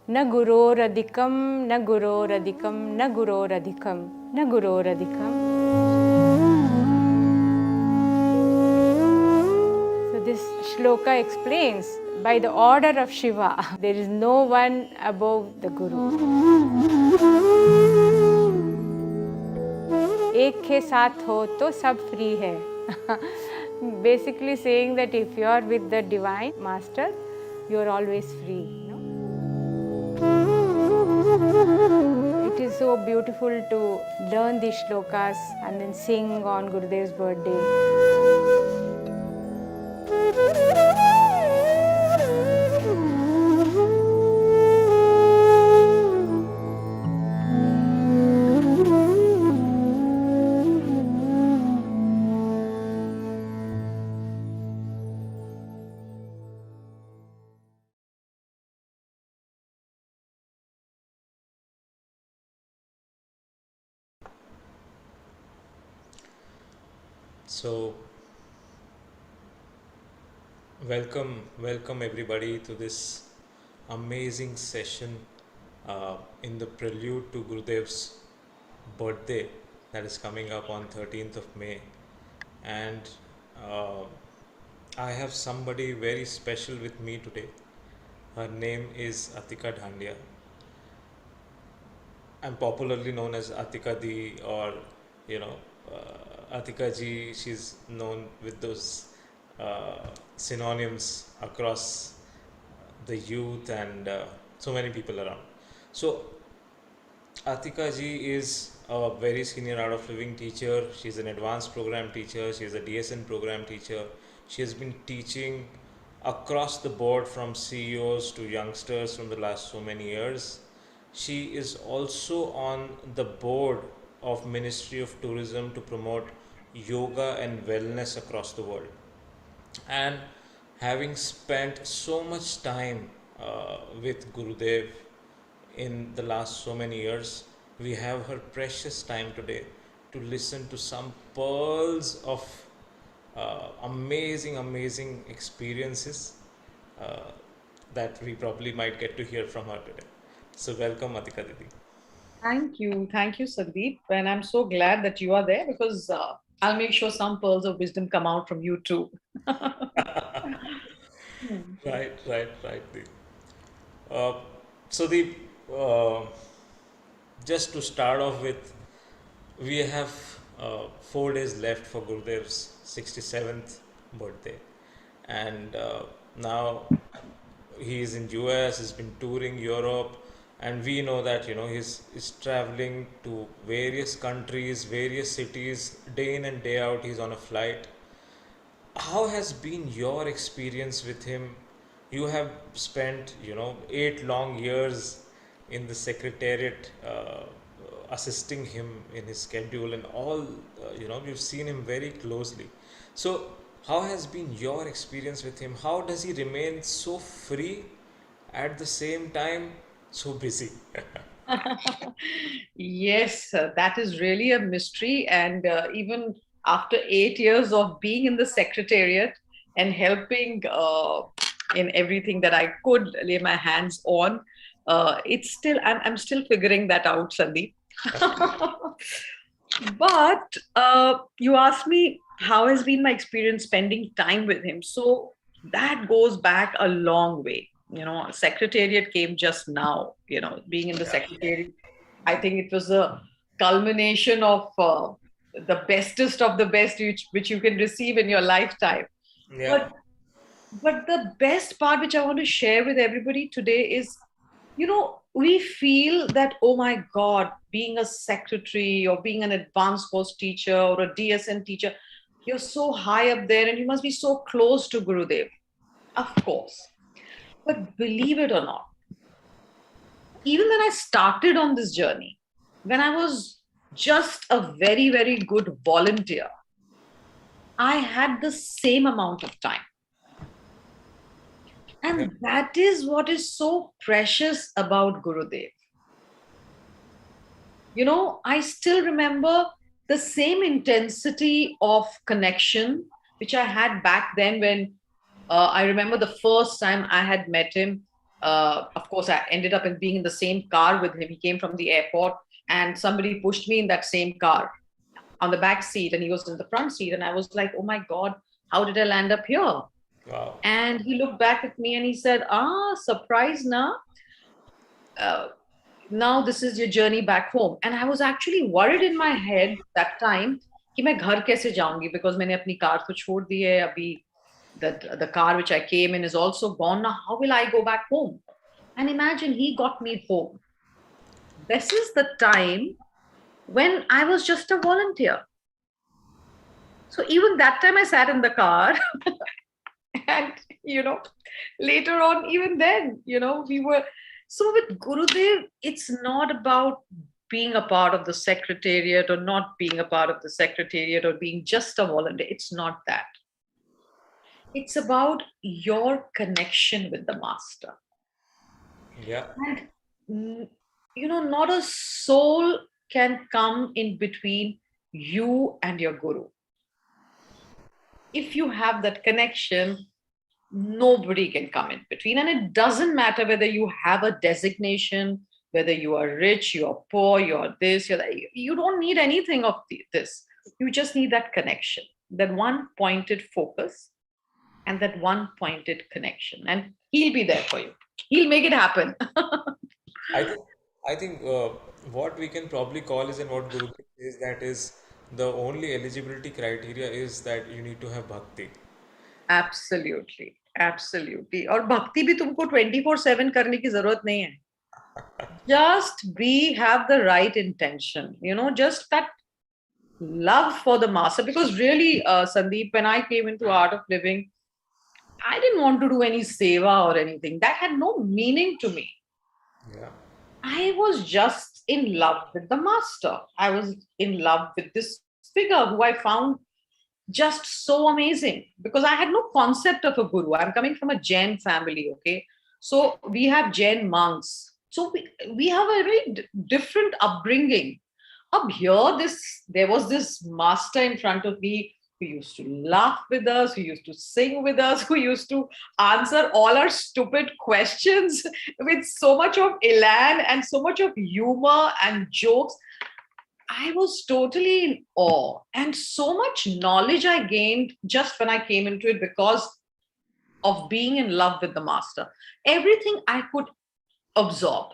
न गुरोरधिकं न गुरोरधिकं न गुरोरधिकं न गुरोरधिकं. So this shloka explains, by the order of Shiva, there is no one above the Guru. एक के साथ हो तो सब फ्री है. Basically saying that if you are with the divine master, you are always free. It is so beautiful to learn these shlokas and then sing on Gurudev's birthday. So, welcome everybody to this amazing session in the prelude to Gurudev's birthday that is coming up on 13th of May. And uh, I have somebody very special with me today. Her name is Aticka Dhandia. I'm popularly known as Aticka Di, or you know, Aticka Ji. She's known with those synonyms across the youth and so many people around. So, Aticka Ji is a very senior art of living teacher. She's an advanced program teacher. She's a DSN program teacher. She has been teaching across the board from CEOs to youngsters from the last so many years. She is also on the board of Ministry of Tourism to promote yoga and wellness across the world. And having spent so much time with Gurudev in the last so many years, we have her precious time today to listen to some pearls of amazing experiences uh, that we probably might get to hear from her today. So, welcome, Aticka Didi. Thank you. Thank you, Sandeep. And I'm so glad that you are there because I'll make sure some pearls of wisdom come out from you too. Right, Deep. Uh, so, the just to start off with, we have 4 days left for Gurudev's 67th birthday, and now he is in US. He's been touring Europe, and we know that he's traveling to various countries, various cities, day in and day out. He's on a flight. How has been your experience with him? You have spent 8 long years in the secretariat, assisting him in his schedule and all. You've seen him very closely. So how has been your experience with him? How does he remain so free, at the same time so busy? Yes, that is really a mystery. And even after 8 years of being in the secretariat and helping in everything that I could lay my hands on, I'm still figuring that out, Sandeep. But you asked me how has been my experience spending time with him. So that goes back a long way. Secretariat came just now. Being in the secretariat, I think it was a culmination of the bestest of the best which you can receive in your lifetime. Yeah. But the best part which I want to share with everybody today is, we feel that, oh my God, being a secretary or being an advanced course teacher or a DSN teacher, you're so high up there and you must be so close to Gurudev. Of course. But believe it or not, even when I started on this journey, when I was just a very, very good volunteer, I had the same amount of time. Yeah. And that is what is so precious about Gurudev. I still remember the same intensity of connection which I had back then when I remember the first time I had met him. Of course, I ended up in being in the same car with him. He came from the airport, and somebody pushed me in that same car on the back seat, and he was in the front seat. And I was like, oh my God, how did I land up here? Wow. And he looked back at me and he said, surprise now. Now this is your journey back home. And I was actually worried in my head that time कि मैं घर कैसे जाऊंगी, because मैंने अपनी car तो छोड़ दी है अभी. The car which I came in is also gone. Now how will I go back home? And imagine, he got me home. This is the time when I was just a volunteer. So even that time I sat in the car and later on, even then, we were. So with Gurudev, it's not about being a part of the secretariat or not being a part of the secretariat or being just a volunteer. It's not that. It's about your connection with the master. Yeah. And not a soul can come in between you and your guru. If you have that connection, nobody can come in between. And it doesn't matter whether you have a designation, whether you are rich, you're poor, you're this, you're that. You don't need anything of this. You just need that connection, that one pointed focus and that one pointed connection. And he'll be there for you. He'll make it happen. I think what we can probably call is, and what Guru says, that is the only eligibility criteria is that you need to have bhakti. Absolutely. Absolutely. और भक्ति भी तुमको 24/7 करने की जरूरत नहीं है. Just have the right intention, just that love for the master. Because really, Sandeep, when I came into art of living, I didn't want to do any seva or anything. That had no meaning to me. Yeah. I was just in love with the master. I was in love with this figure who I found just so amazing, because I had no concept of a guru. I'm coming from a Jain family, okay? So we have Jain monks. So we have a very different upbringing. Up here, there was this master in front of me who used to laugh with us, who used to sing with us, who used to answer all our stupid questions with so much of elan and so much of humor and jokes. I was totally in awe, and so much knowledge I gained just when I came into it because of being in love with the master. Everything I could absorb.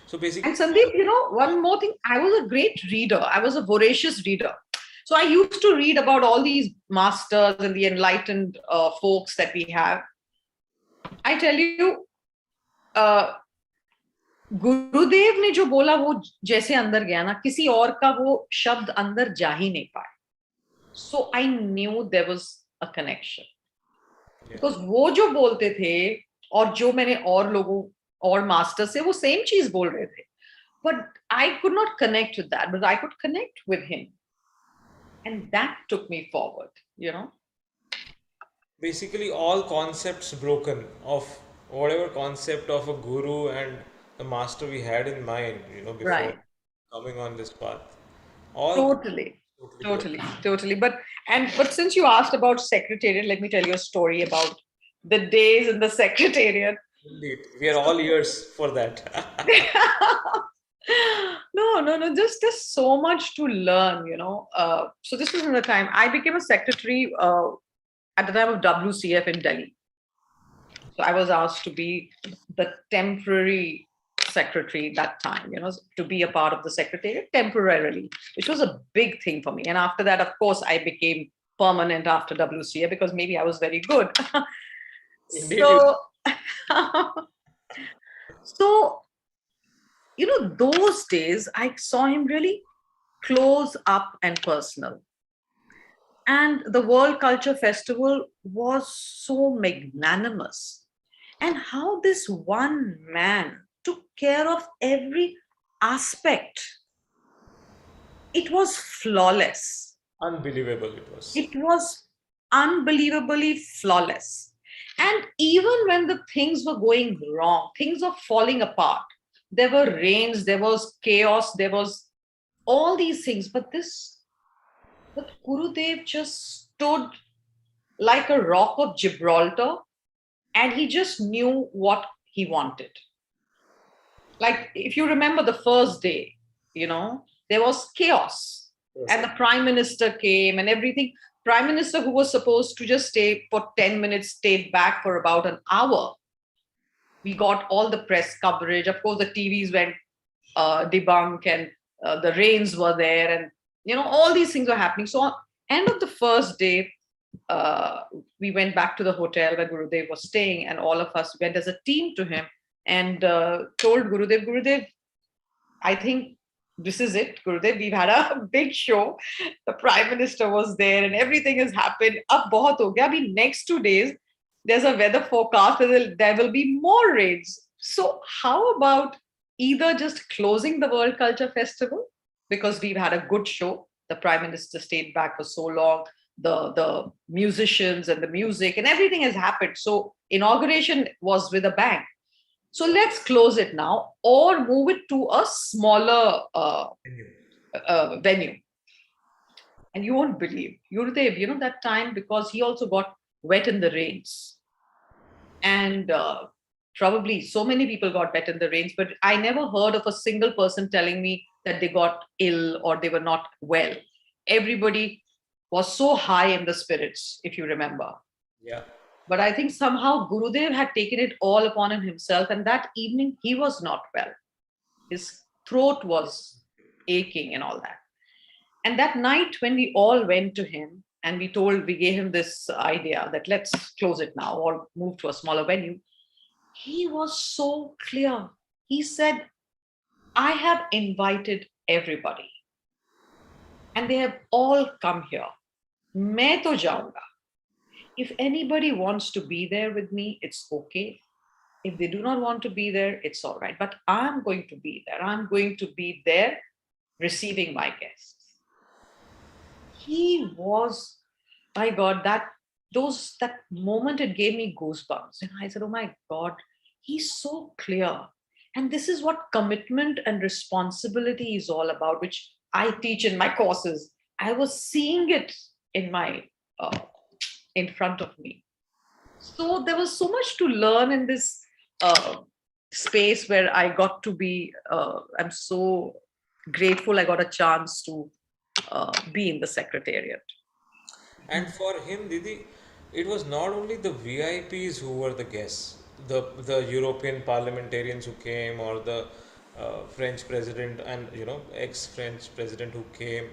So basically, And Sandeep, one more thing, I was a great reader. I was a voracious reader. So I used to read about all these masters and the enlightened folks that we have. I tell you, गुरुदेव ने जो बोला वो जैसे अंदर गया ना, किसी और का वो शब्द अंदर जा ही नहीं पाया. So I knew there was a connection, because वो जो बोलते थे और जो मैंने और लोगों और मास्टर से वो सेम चीज बोल रहे थे, but I could not connect with that, but I could connect with him, and that took me forward. basically all concepts broken of whatever concept of a guru and the master we had in mind, before Right. coming on this path. All Totally. broken. Totally. But since you asked about secretariat, let me tell you a story about the days in the secretariat. Indeed, we are all ears for that. No. Just there's so much to learn, So this was in the time I became a secretary at the time of WCF in Delhi. So I was asked to be the temporary secretary that time, to be a part of the secretariat temporarily, which was a big thing for me. And after that, of course, I became permanent after WCF because maybe I was very good. Indeed. So, those days I saw him really close up and personal. And the World Culture Festival was so magnanimous. And how this one man took care of every aspect. It was flawless. Unbelievable it was. It was unbelievably flawless. And even when the things were going wrong, things were falling apart, there were rains, there was chaos, there was all these things. But Gurudev just stood like a rock of Gibraltar and he just knew what he wanted. Like, if you remember the first day, there was chaos. Yes. And the prime minister came and everything. Prime minister, who was supposed to just stay for 10 minutes, stayed back for about an hour. We got all the press coverage. Of course, the TVs went debunk, and the rains were there, and all these things were happening. So, on end of the first day, uh, we went back to the hotel where Gurudev was staying, and all of us went as a team to him and told Gurudev, I think this is it, Gurudev. We've had a big show. The prime minister was there, and everything has happened. Ab bahut ho gaya. Abhi next 2 days, there's a weather forecast. There will be more rains. So how about either just closing the World Culture Festival, because we've had a good show. The prime minister stayed back for so long. The musicians and the music and everything has happened. So inauguration was with a bang. So let's close it now or move it to a smaller venue. And you won't believe, Gurudev, that time, because he also got wet in the rains. And probably so many people got wet in the rains, but I never heard of a single person telling me that they got ill or they were not well. Everybody was so high in the spirits, if you remember. Yeah. But I think somehow Gurudev had taken it all upon himself. And that evening, he was not well. His throat was aching and all that. And that night, when we all went to him and we gave him this idea that let's close it now or move to a smaller venue, he was so clear. He said, I have invited everybody and they have all come here. Main to jaunga. If anybody wants to be there with me, it's okay. If they do not want to be there, it's all right. But I'm going to be there. I'm going to be there receiving my guests. He was, my God, that moment, it gave me goosebumps. And I said, oh my God, he's so clear. And this is what commitment and responsibility is all about, which I teach in my courses. I was seeing it in front of me. So there was so much to learn in this space where I got to be. I'm so grateful I got a chance to be in the secretariat. And for him, Didi, it was not only the VIPs who were the guests, the European parliamentarians who came, or the French president and ex-French president who came.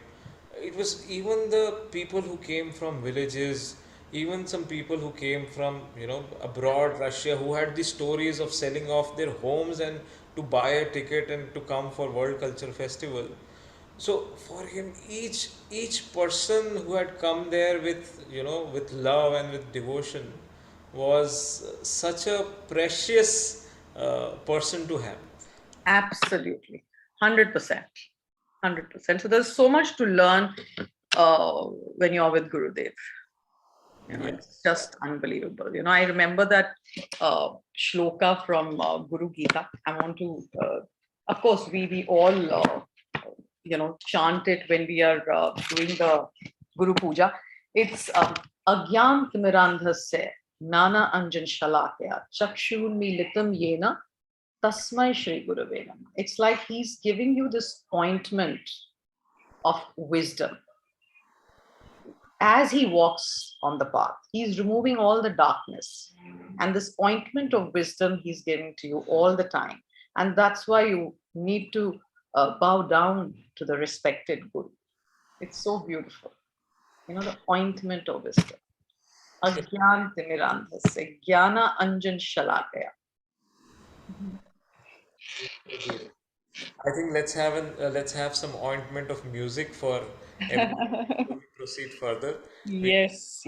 It was even the people who came from villages, even some people who came from abroad, Russia, who had the stories of selling off their homes and to buy a ticket and to come for World Culture Festival. So for him, each person who had come there with with love and with devotion was such a precious person to have. Absolutely, 100%, 100%. So there's so much to learn when you're with Gurudev. It's just unbelievable. I remember that shloka from Guru Gita. I want to, of course, we all chant it when we are doing the Guru Puja. It's Agyam Timirandhasya Nana Anjan Shalakya Chakshun Militam Yena Tasmai Shri Gurave Namah. It's like he's giving you this ointment of wisdom. As he walks on the path, he's removing all the darkness. And this ointment of wisdom he's giving to you all the time. And that's why you need to bow down to the respected Guru. It's so beautiful. The ointment of wisdom. Agyan Timirandhasya Jnana Anjan Shalakaya. I think let's have some ointment of music for everyone before we proceed further. Yes.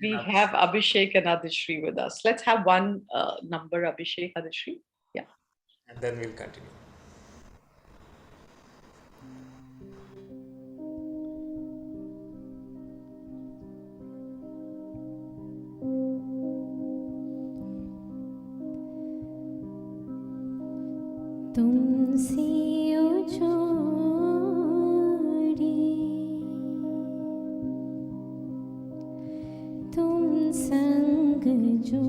We have Abhishek and Adishri with us. Let's have one number, Abhishek, Adishri. Yeah. And then we'll continue. तुमसे ओ जोड़ी तुम संग जो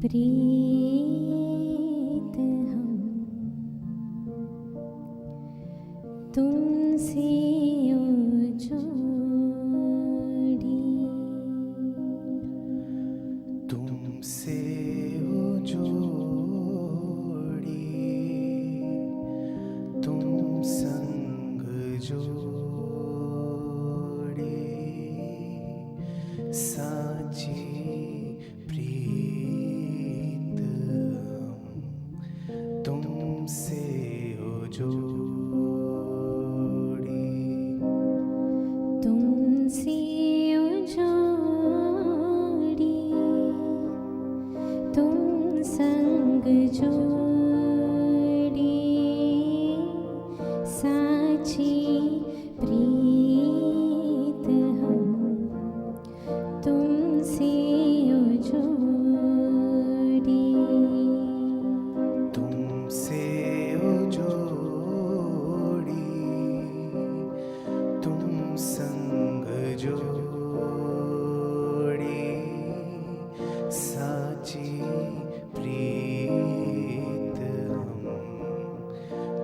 प्रीत हम तुमसे यूं जोड़ी, तुमसे हो जोड़ी, तुम संग जोड़ी, साची प्रीत हम तुमसे हो जोड़ी, तुमसे यूं जोड़ी, तुम संग जोड़ी, साची प्रीत हम तुमसे यूं जोड़ी, तुमसे हो जोड़ी, तुम संग जोड़ी, साची प्रीत हम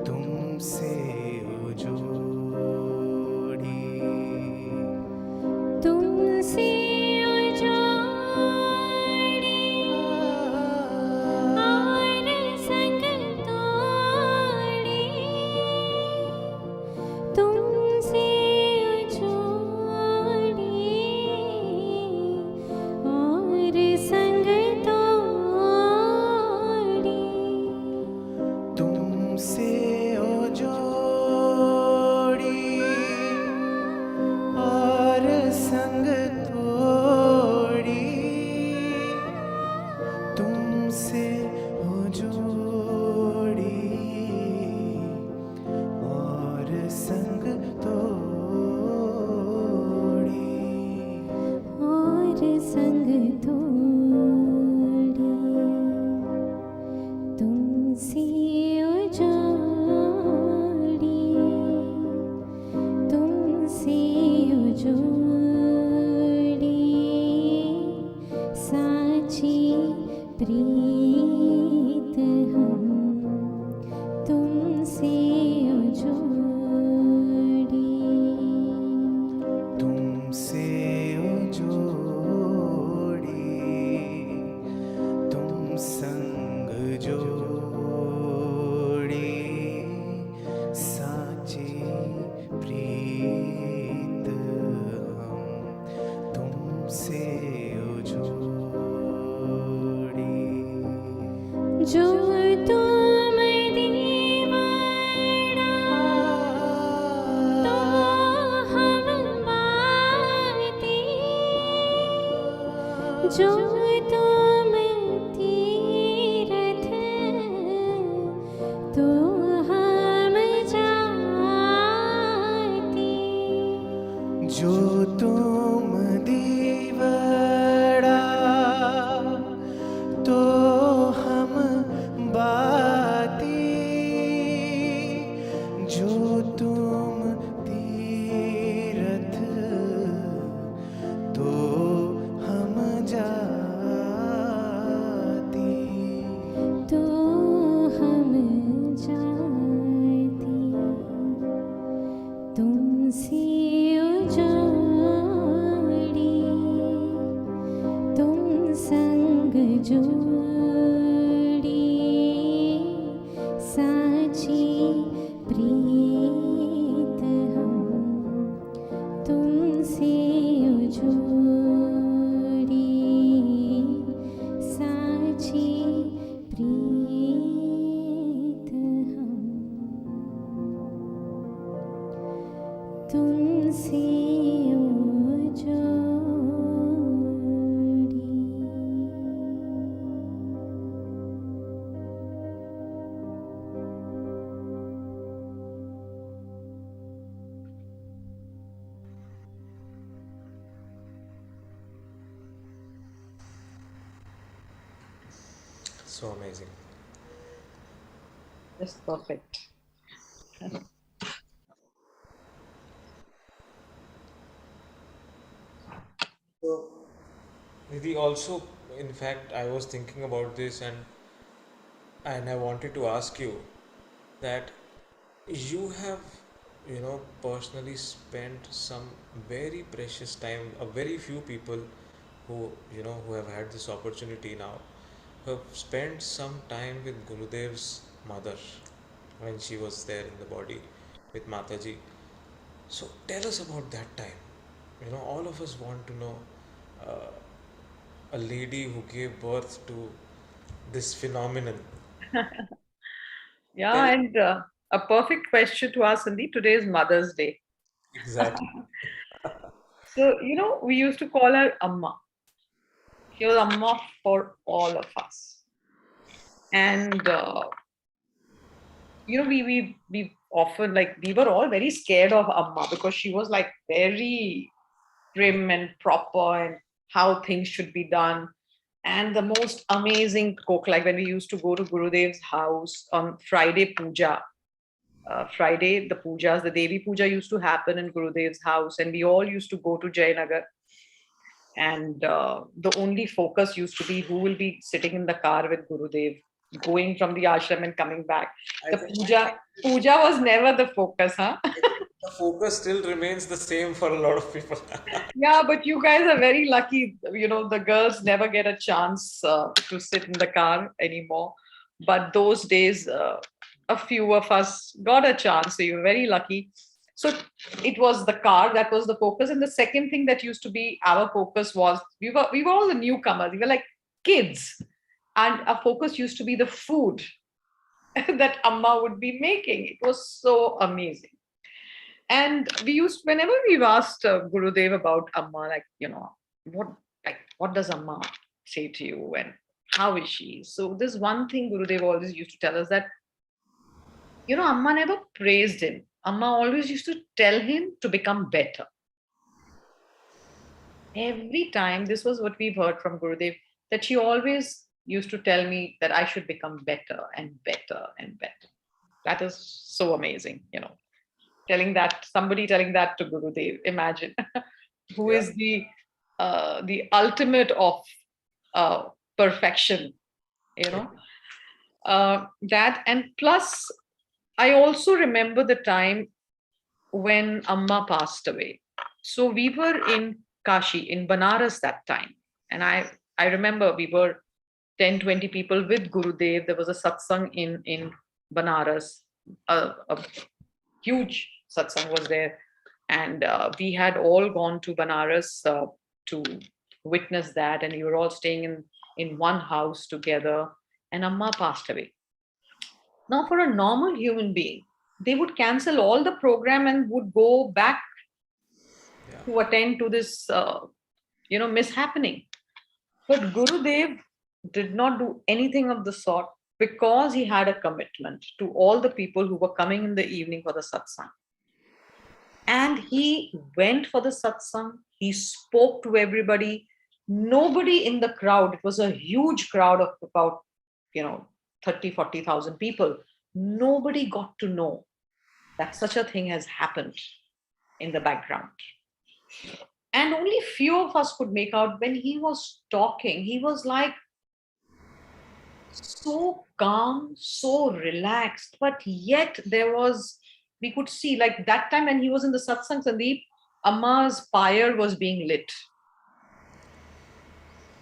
तुमसे हो जोड़ी, तुमसे यूं जोड़ी और संग तोड़ी, तुमसे यूं जोड़ी और संग तोड़ी, तुमसे हो जोड़ी और संग तोड़ी, तुमसे हो जोड़ी और संग तोड़ी, और संग तोड़ी, तुमसे यूं जोड़ी, तुमसे यूं जोड़ी, साची प्रीत हम तुमसे यूं जोड़ी, तुमसे हो जोड़ी, तुम संग जोड़ी, साची प्रीत हम तुमसे हो जोड़ी, जो तुम दीवाना तो हम बाती, जो तुम तीरथ तो हम जाती, जो तुम दीवाड़ा तो हम बाती, जो तुम तीरथ तो हम जाती, तो हम जाती, तुमसे यूं जोड़ी, तुम संग जोड़ी, साची प्रीत हम तुमसे यूं जोड़ी, साची प्रीत हम तुमसे यूं जोड़ी। So amazing. That's perfect. So, Nidhi, also in fact, I was thinking about this, and I wanted to ask you that you have, personally spent some very precious time. A very few people who have had this opportunity now have spent some time with Gurudev's mother when she was there in the body with Mataji. So tell us about that time. All of us want to know uh, a lady who gave birth to this phenomenon. Yeah, Tell and a perfect question to ask, Sandeep. Today is Mother's Day. exactly. So, we used to call her Amma. She was Amma for all of us. And, we often, like, we were all very scared of Amma because she was like very prim and proper and how things should be done. And the most amazing cook, like when we used to go to Gurudev's house on Friday puja. Friday, the pujas, the Devi puja used to happen in Gurudev's house, and we all used to go to Jayanagar. And the only focus used to be who will be sitting in the car with Gurudev, going from the ashram and coming back. I The think puja was never the focus, huh? the focus still remains the same for a lot of people. Yeah, but you guys are very lucky. The girls never get a chance to sit in the car anymore. But those days, a few of us got a chance. So you're very lucky. So it was the car that was the focus. And the second thing that used to be our focus was we were all the newcomers. We were like kids. And our focus used to be the food that Amma would be making. It was so amazing. And whenever we've asked Gurudev about Amma, like, what, what does Amma say to you and how is she? So there's one thing Gurudev always used to tell us that, Amma never praised him. Amma always used to tell him to become better. Every time, this was what we've heard from Gurudev, that she always used to tell me that I should become better and better and better. That is so amazing, somebody telling that to Gurudev. Imagine who Yeah. is the ultimate of perfection, you know. That, and plus, I also remember the time when Amma passed away. So we were in Kashi, in Banaras that time, and I remember we were 10, 20 people with Gurudev. There was a satsang in Banaras. A huge satsang was there, and we had all gone to Banaras to witness that, and we were all staying in one house together. And Amma passed away. Now, for a normal human being, they would cancel all the program and would go back Yeah. to attend to this, mishappening. But Gurudev did not do anything of the sort because he had a commitment to all the people who were coming in the evening for the satsang. And he went for the satsang, he spoke to everybody. Nobody in the crowd, it was a huge crowd of about, 30, 40,000 people. Nobody got to know that such a thing has happened in the background. And only few of us could make out when he was talking. He was like so calm, so relaxed, but yet we could see, like that time when he was in the satsang, Sandeep, Amma's pyre was being lit.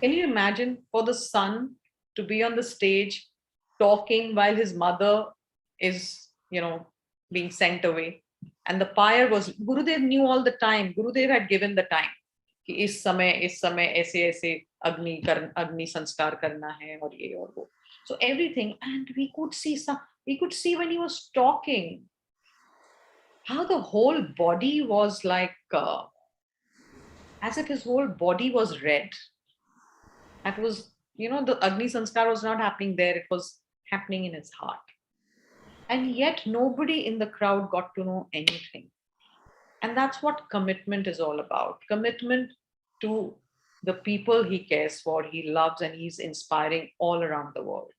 Can you imagine for the son to be on the stage talking while his mother is, being sent away? And the pyre was, Gurudev knew all the time. Gurudev had given the time. कि इस समय ऐसे ऐसे अग्नि संस्कार करना है और ये और वो. So everything, and we could see when he was talking how the whole body was like as if his whole body was red. That was, the Agni Sanskar was not happening there, it was happening in his heart. And yet nobody in the crowd got to know anything. And that's what commitment is all about. Commitment to the people he cares for, he loves, and he's inspiring all around the world.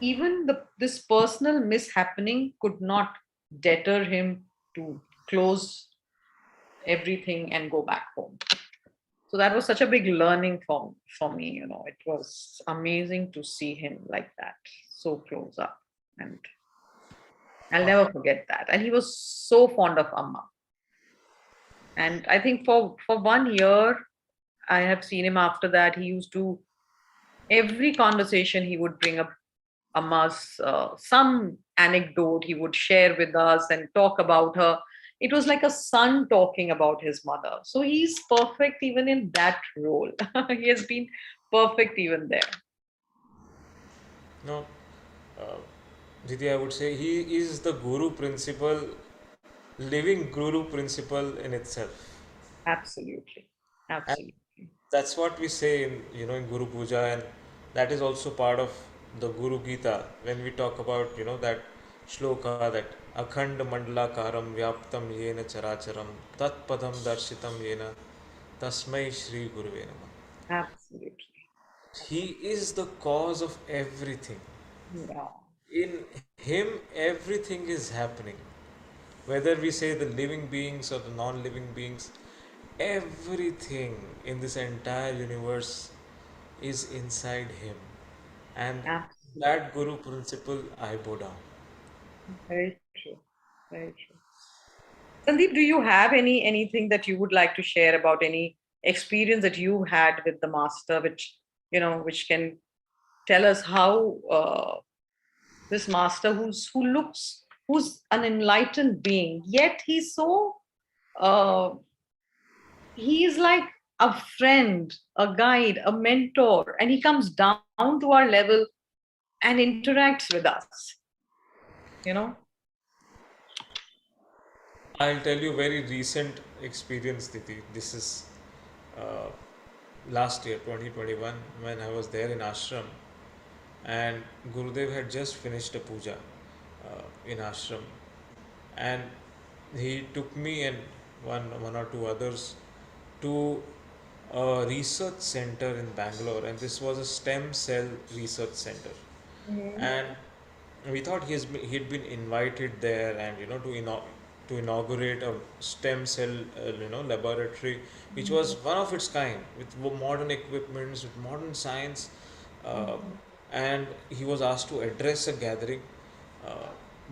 Even this personal mishappening could not deter him to close everything and go back home. So that was such a big learning for me. It was amazing to see him like that, so close up, and I'll Uh, never forget that. And he was so fond of Amma. And I think for 1 year, I have seen him after that. He used to every conversation he would bring up Amma's some anecdote he would share with us and talk about her. It was like a son talking about his mother. So he's perfect even in that role. He has been perfect even there. no, uh, Didi, I would say he is the guru principle, living guru principle in itself. Absolutely. And Absolutely. that's what we say in Guru Puja, and that is also part of the Guru Gita when we talk about that shloka, that akhand mandalakaram vyaptam yena characharam tat padam darshitam yena tasmai shri guruve namah. Absolutely. He is the cause of everything. Yeah. In him everything is happening, whether we say the living beings or the non-living beings, everything in this entire universe is inside him, and that Absolutely. guru principle I bow down. Very true. Very true. Sandeep, do you have anything that you would like to share about any experience that you had with the master, which can tell us how this master who's an enlightened being, yet uh, he's like a friend, a guide, a mentor, and he comes down to our level and interacts with us. You know, I'll tell you very recent experience, Diti. This is uh, last year, 2021, when I was there in ashram, and Gurudev had just finished a puja in ashram, and he took me and one or two others to a research center in Bangalore, and this was a stem cell research center. And we thought he'd been invited there, and to inaugurate a stem cell laboratory, which was one of its kind, with modern equipments, with modern science, uh, and he was asked to address a gathering uh,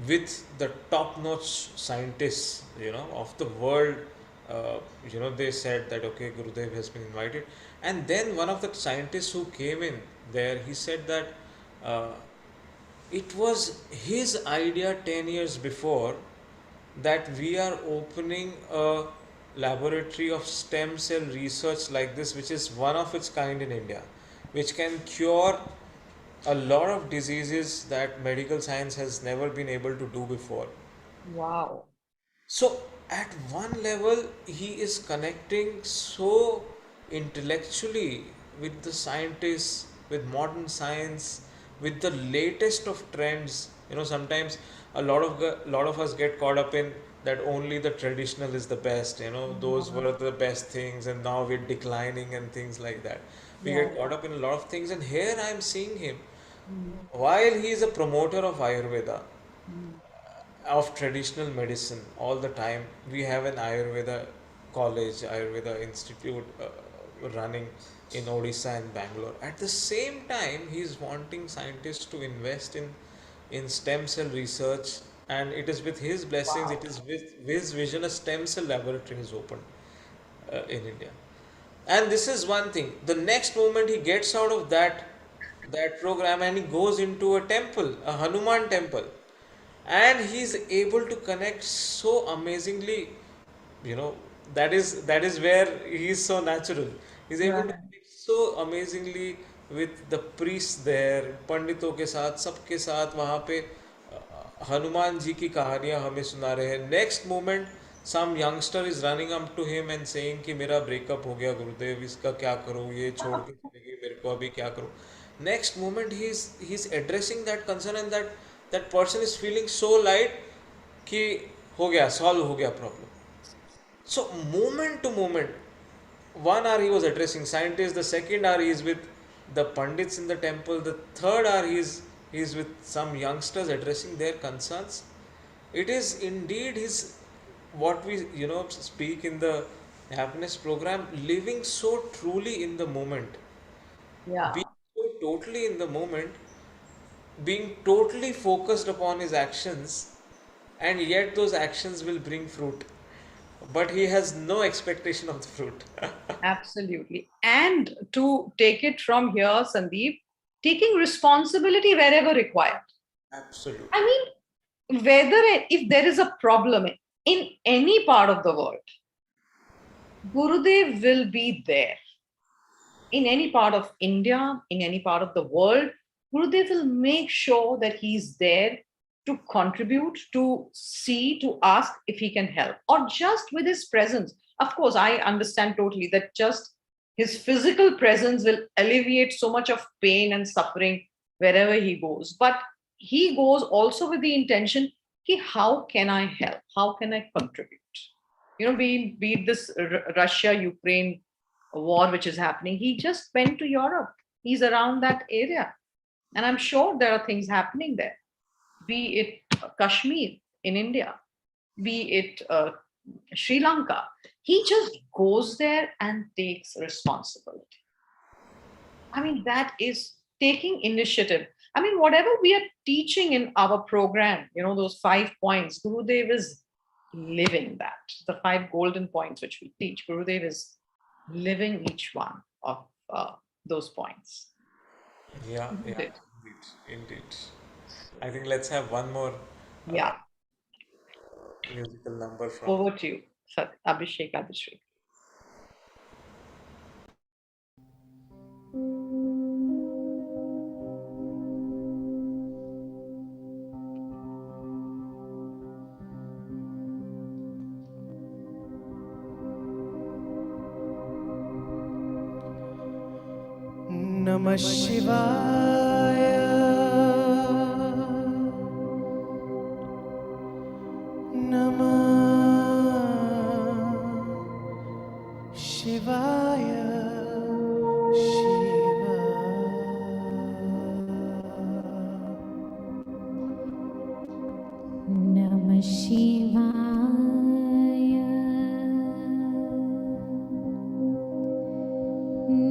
with the top-notch scientists, of the world. They said that okay, Gurudev has been invited, and then one of the scientists who came in there, he said that uh, it was his idea 10 years before that we are opening a laboratory of stem cell research like this, which is one of its kind in India, which can cure a lot of diseases that medical science has never been able to do before. wow, So, at one level, he is connecting so intellectually with the scientists, with modern science, with the latest of trends. Sometimes a lot of us get caught up in that only the traditional is the best. Those were the best things, and now we're declining and things like that. We yeah, get caught up in a lot of things, and here I am seeing him while he is a promoter of Ayurveda, of traditional medicine all the time. We have an Ayurveda college, Ayurveda institute running in Odisha and Bangalore. At the same time, he is wanting scientists to invest in stem cell research, and it is with his blessings, it is with his vision, a stem cell laboratory is opened in India. And this is one thing. The next moment he gets out of that program and he goes into a temple, a Hanuman temple, and he's able to connect so amazingly. You know that is where he is so natural. He's able to right, connect so amazingly with the priests there, पंडितों के साथ, सबके साथ वहाँ पे हनुमान जी की कहानियाँ हमें सुना रहे हैं. Next moment some youngster is running up to him and saying कि मेरा ब्रेकअप हो गया गुरुदेव, इसका क्या करूँ, ये छोड़ के चली गई मेरे को, अभी क्या करूँ. Next moment he is addressing that concern, and that person is feeling so light कि हो गया, सॉल्व हो गया problem. So moment to moment, 1 hour he was addressing scientists, the second hour he is with the pandits in the temple, the third hour he is with some youngsters addressing their concerns. It is indeed his, what we speak in the happiness program, living so truly in the moment, Yeah, being so totally in the moment, being totally focused upon his actions, and yet those actions will bring fruit. But he has no expectation of the fruit. absolutely. And to take it from here, Sandeep, taking responsibility wherever required. I Absolutely. mean, whether if there is a problem in any part of the world, Gurudev will be there. In any part of India, in any part of the world, Gurudev will make sure that he's there to contribute, to see, to ask if he can help, or just with his presence. Of course, I understand totally that just his physical presence will alleviate so much of pain and suffering wherever he goes. But he goes also with the intention, ki, how can I help? How can I contribute? Be it this Russia Ukraine war which is happening, he just went to Europe. He's around that area, and I'm sure there are things happening there. Be it Kashmir in India, be it Sri Lanka. He just goes there and takes responsibility. I mean, that is taking initiative. I mean, whatever we are teaching in our program, those 5 points, Gurudev is living that. The 5 golden points which we teach, Gurudev is living each one of those points. Yeah, Isn't yeah, it? indeed. I think let's have one more uh, Yeah. musical number from. Over to you, Abhishek Abhishek. Namah Shivaya. Namah Shivaya. Shiva. Namah Shivaya.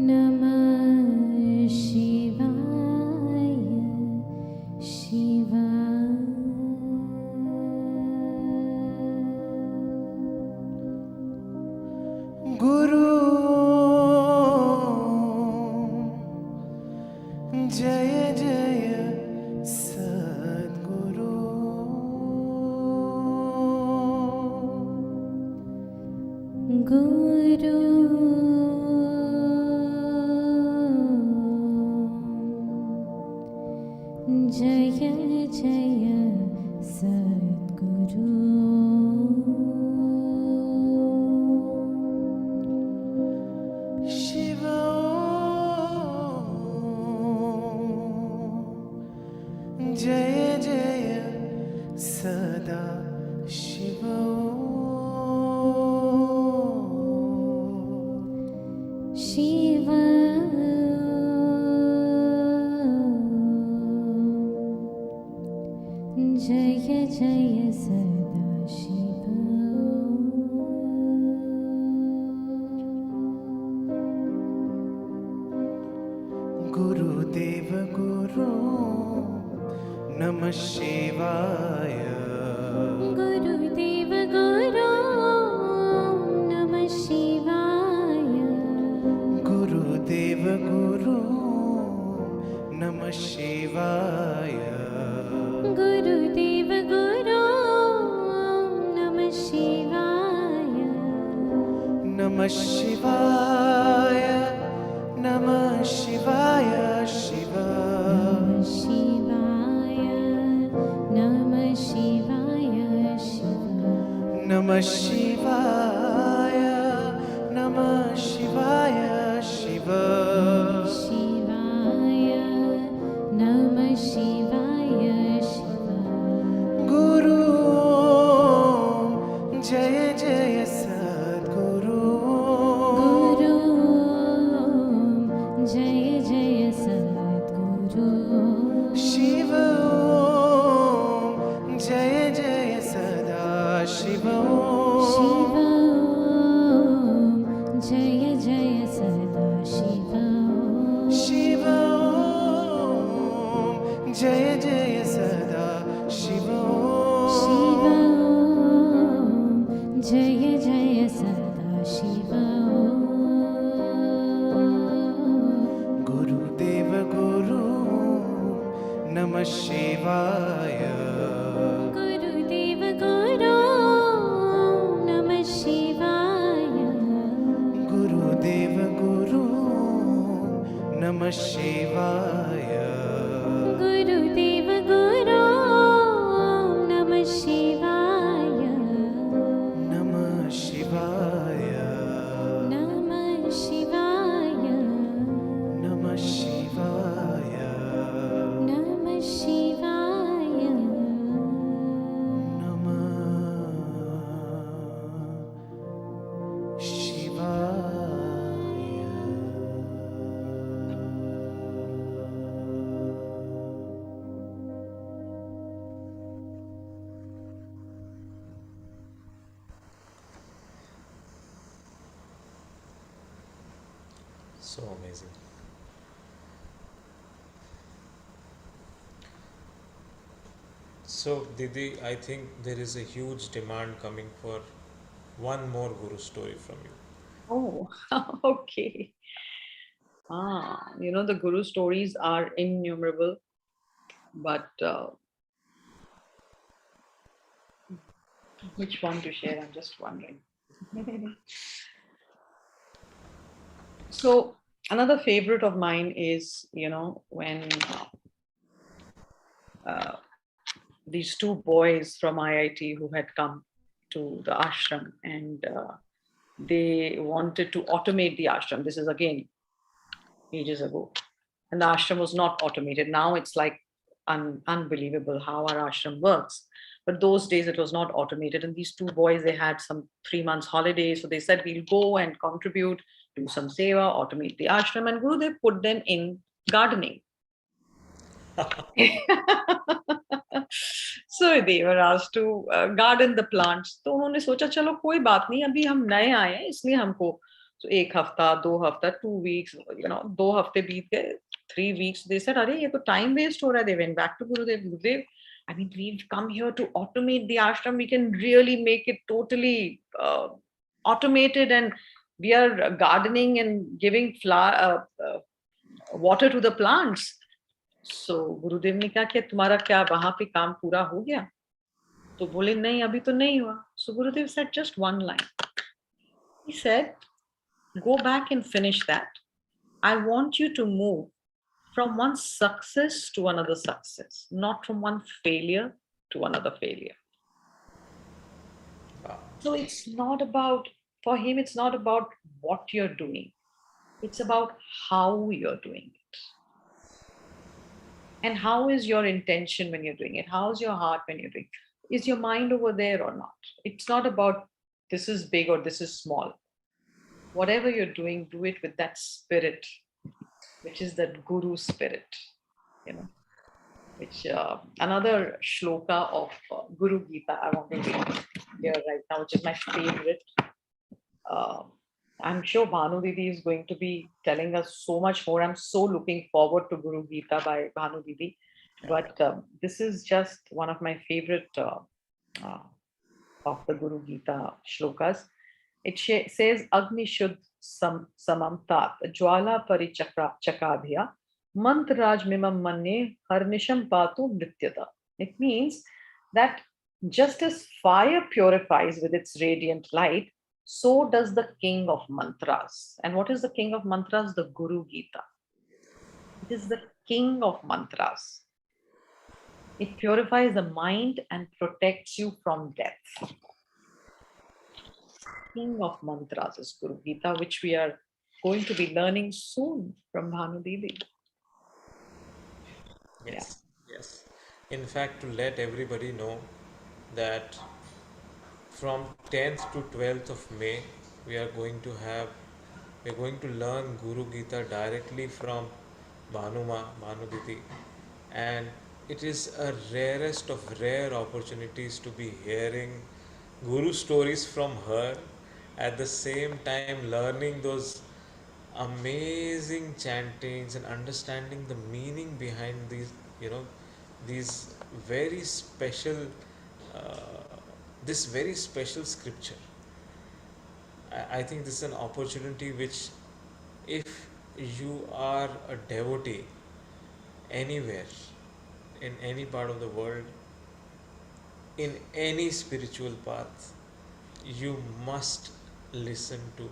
Namah Shivaya. Shiva. Guru Jaya Jaya Sadguru. Guru Jaya Jaya Sadguru. Shiva Jaya Jaya Sada Shiva. Shiva Jaya Jaya Sada Shiva. Gurudev Guru Namah Shivaya. Gurudev Guru Namah Shivaya. Gurudev Guru Namah Shivaya. Gurudev Guru Namah Shivaya. Namah Shivaya. Namah Shivaya Shiva. Namah Shivaya. Namah Shivaya Shiva. Namah Shivaya. Namah Shivaya Shiva. Shivaya. Namah Shivaya Shiva. Guru Jaya Jaya Sadguru. Guru Jaya Jaya Sadguru. Shiva Jaya Jaya Sada Shiva. Shiva जय जय सदा शिव शिव ॐ ॐ जय जय सदा शिव ॐ गुरुदेव गुरु नमः शिवाय गुरुदेव गुरु नमः शिवाय गुरुदेव गुरु नमः शिवाय गुरुदेव गुरु नमः शिवाय नमः शिवाय नमः शिवाय नमः शिवाय नमः शिवाय नमः शिवाय So amazing. So, Didi, I think there is a huge demand coming for one more Guru story from you. Oh, okay. The Guru stories are innumerable, but which one to share? I'm just wondering. So, another favorite of mine is, when uh, these two boys from IIT who had come to the ashram, and they wanted to automate the ashram. This is again ages ago. And the ashram was not automated. Now it's like unbelievable how our ashram works. But those days it was not automated. And these two boys, they had some 3 months holiday. So they said, we'll go and contribute, do some seva, automate the ashram. And Gurudev put them in gardening. So they were asked to garden the plants. तो उन्होंने सोचा चलो कोई बात नहीं, अभी हम नए आए हैं इसलिए हमको तो 1 हफ्ता 2 हफ्ता 2 weeks 2 हफ्ते बीत गए 3 weeks. They said अरे ये तो time waste हो रहा है. They went back to Gurudev. I mean, we've come here to automate the ashram. We can really make it totally automated, and we are gardening and giving water to the plants. So गुरुदेव ने कहा कि तुम्हारा क्या वहां पे काम पूरा हो गया? तो बोले नहीं अभी तो नहीं हुआ. So Gurudev said just one line. He said, go back and finish that. I want you to move from one success to another success, not from one failure to another failure. Wow. So it's not about, for him, it's not about what you're doing. It's about how you're doing it. And how is your intention when you're doing it? How's your heart when you're doing it? Is your mind over there or not? It's not about this is big or this is small. Whatever you're doing, do it with that spirit, which is that Guru spirit, which another shloka of Guru Gita I want to read here right now, which is my favorite. I'm sure Bhanu Didi is going to be telling us so much more. I'm so looking forward to Guru Gita by Bhanu Didi. But this is just one of my favorite of the Guru Gita shlokas. It says, Agni Shuddh Samamtat Jwala Chakadhya Mantraj Mimam Manne Harnisham Patu Nityata. It means that just as fire purifies with its radiant light, so does the king of mantras. And what is the king of mantras? The Guru Gita. It is the king of mantras. It purifies the mind and protects you from death. King of mantras is Guru Gita, which we are going to be learning soon from Bhanu Didi. Yes, yes. In fact, to let everybody know that from 10th to 12th of May, we are going to learn Guru Gita directly from Bhanu Didi, and it is a rarest of rare opportunities to be hearing Guru stories from her, at the same time learning those amazing chantings and understanding the meaning behind these, you know, these very special, this very special scripture. I think this is an opportunity which, if you are a devotee anywhere, in any part of the world, in any spiritual path, you must listen to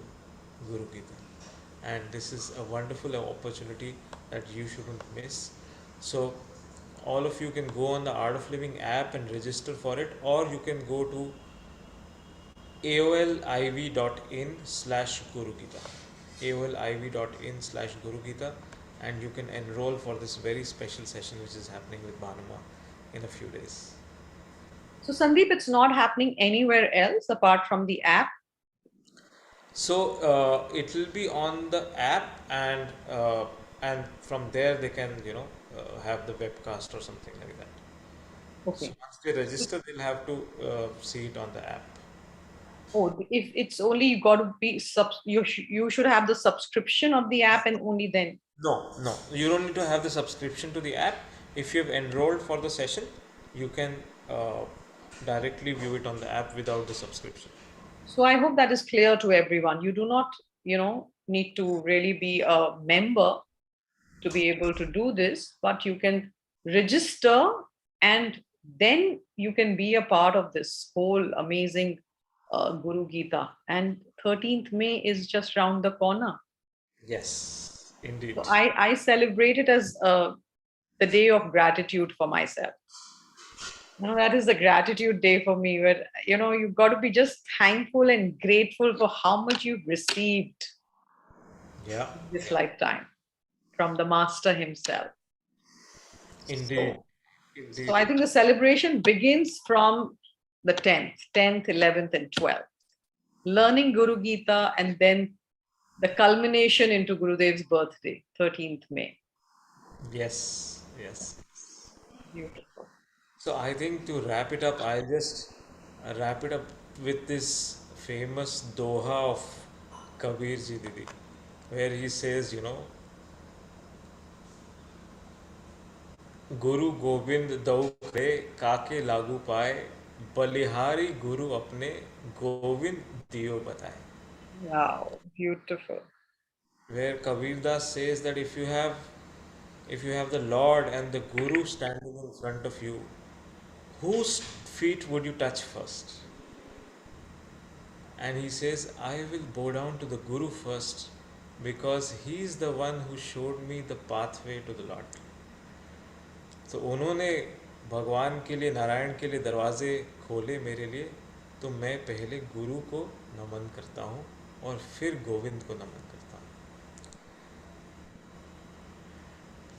Guru Gita. And this is a wonderful opportunity that you shouldn't miss. So, all of you can go on the Art of Living app and register for it, or you can go to aoliv.in/Guru Gita. aoliv.in/Guru Gita, and you can enroll for this very special session which is happening with Bhanuma in a few days. So, Sandeep, it's not happening anywhere else apart from the app. So it will be on the app, and from there they can, you know, have the webcast or something like that. So Okay. once they register, they'll have to see it on the app. Oh, if it's only you got to be you should have the subscription of the app, and only then. No, no, you don't need to have the subscription to the app. If you've enrolled for the session, you can directly view it on the app without the subscription. So I hope that is clear to everyone. You do not, need to really be a member to be able to do this, but you can register, and then you can be a part of this whole amazing Guru Gita. And 13th May is just round the corner. Yes, indeed. So I celebrate it as the day of gratitude for myself. That is the gratitude day for me, where you've got to be just thankful and grateful for how much you've received Yeah, this lifetime from the master himself. indeed, So indeed. I think the celebration begins from the 10th, 11th, and 12th. Learning Guru Gita, and then the culmination into Gurudev's birthday, 13th May. Yes, yes. Beautiful. So I think to wrap it up, I'll just wrap it up with this famous doha of Kabir Ji Didi, where he says, you know, गुरु गोविंद दऊ करे काके लागू पाए बलिहारी गुरु अपने गोविंद दियो बताए. Wow, beautiful. Where Kabir Das says that if you have the Lord and the Guru standing in front of you, whose feet would you touch first? And he says, I will bow down to the Guru first, because he is the one who showed me the pathway to the Lord. तो उन्होंने भगवान के लिए, नारायण के लिए दरवाजे खोले मेरे लिए, तो मैं पहले गुरु को नमन करता हूँ और फिर गोविंद को नमन करता हूँ.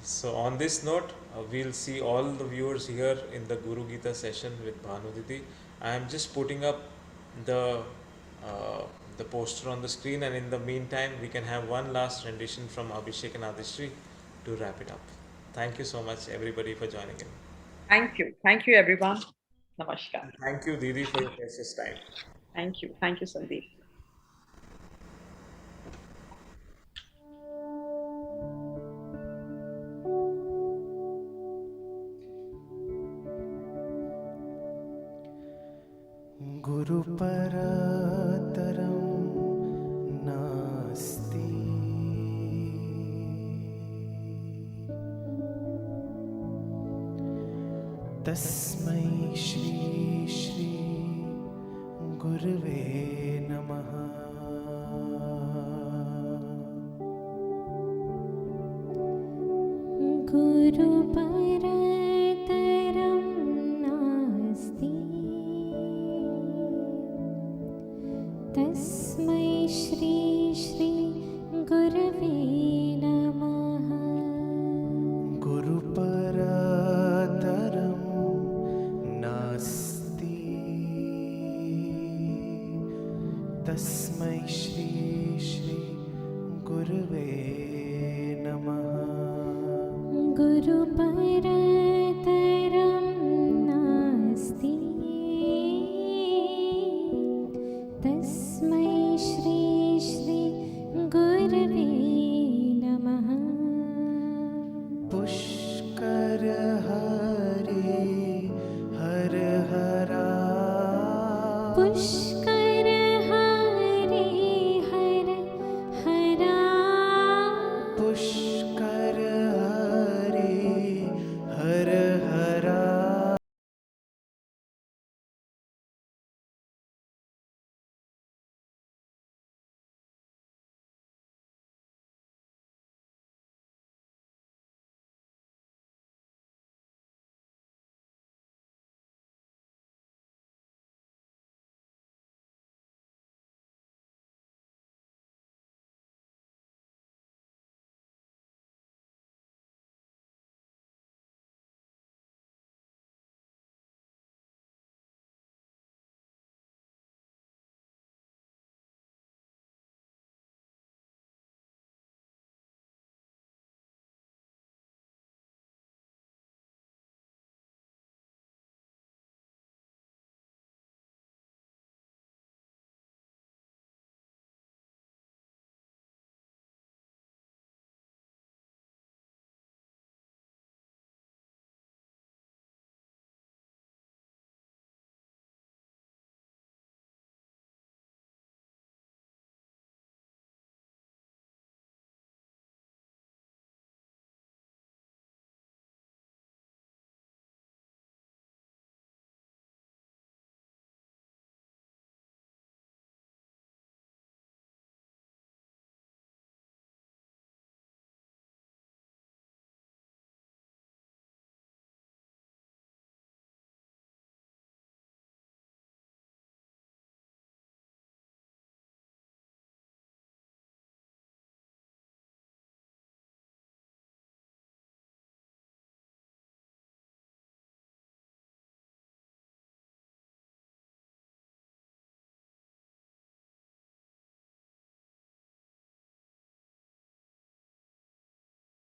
So on this note, we'll see all the viewers here in the Guru Gita session with Bhanu Didi. I am just putting up the poster on the screen, and in the meantime, we can have one last rendition from Abhishek and Adishri to wrap it up. Thank you so much, everybody, for joining in. Thank you. Thank you, everyone. Namaskar. Thank you, Didi, for your precious time. Thank you. Thank you, Sandeep. गुरुपरतरं नास्ति तस्मै श्री श्री गुरुवे नमः. गुरुपरतरं नास्ति तस्मै श्री श्री गुरवे नमः. गुरुपरतरं नास्ति तस्मै श्री श्री गुरुवे नमः. गुरुपरतरं पुष्प